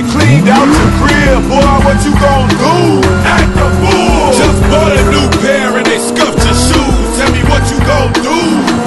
they cleaned out your crib. Boy, what you gon' do? Act a fool. Just bought a new pair and they scuffed your shoes. Tell me what you gon' do?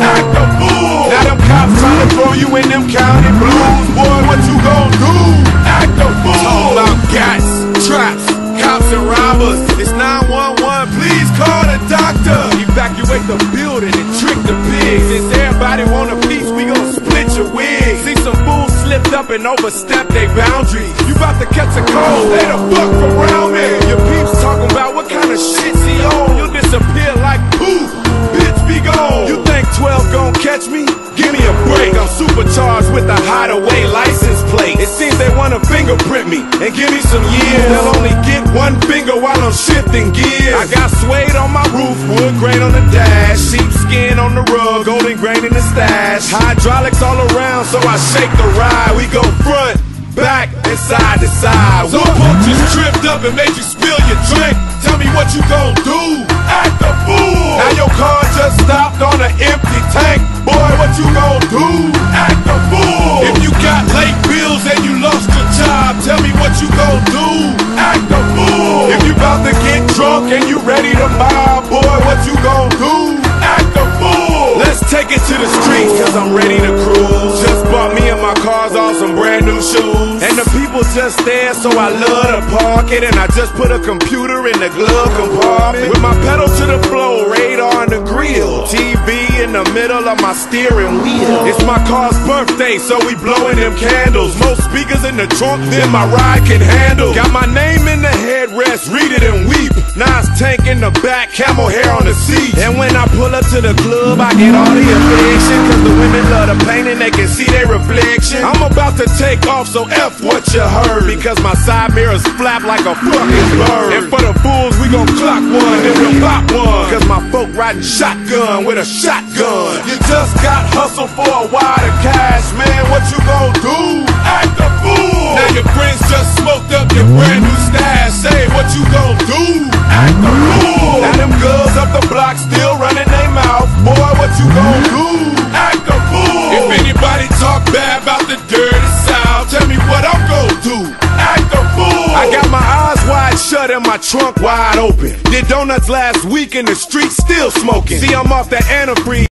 Act a fool. Now them cops trying to throw you in them county blues. Boy, what you gon' do? Act a fool. Talk about gats, traps, cops and robbers. It's 911, please call the doctor. Evacuate the building and trick the pigs. Since everybody want a piece, we gon' split your wig. See some fools slipped up and overstepped their boundaries. You bout to catch a cold, stay the fuck from around me. Your peeps talking about what kind of shit's he on. You'll disappear like poof, bitch be gone. You think 12 gon' catch me? Give me a break, I'm supercharged with a hideaway license plate. It seems they wanna fingerprint me and give me some years. They'll only get one finger while I'm shifting gears. I got suede on my roof, wood grain on the dash, sheepskin on the rug, golden grain in the stash. Hydraulics all around, so I shake the ride. We go front, back, and side to side. Some punk just tripped up and made you spill your drink. Tell me what you gon' do? Act a fool. Now your car just stopped on an empty tank. Boy, what you gon' do? Act a fool. If you got late bills and you lost your job, tell me what you gon' do? Act a fool. If you bout to get drunk and you ready to mob, boy, what you gon' do? Act a fool. Let's take it to the streets, cause I'm ready to cruise. Just bought me and my cars on some brand new shoes. And the people just there, so I love to park it. And I just put a computer in the glove compartment. With my pedal to the floor, radar on the grill, TV in the middle of my steering wheel. It's my car's birthday, so we blowing them candles. Most speakers in the trunk than my ride can handle. Got my name in the headrest, read it and weep. Nas tank in the back, camel hair on the seat. And when I pull up to the club, I get all the affection, cause the women love the paint and they can see their reflection. I'm about to take off, so F what you heard, because my side mirrors flap like a fucking bird. And for the fools, we gon' clock one, then we'll pop one, cause my folk riding shotgun with a shotgun. You just got hustle for a wad of cash, man, what you gon' do? Act a fool. Now your friends just smoked up your brand new stash. Say what you gon' do? Act a fool. Now them girls up the block still running their mouth. Boy, what you gon' do? Act a fool. If anybody talk bad about the dirty South, tell me what I'm gon' do? Act a fool. I got my eyes wide shut and my trunk wide open. Did donuts last week in the street, still smoking. See, I'm off that antifreeze.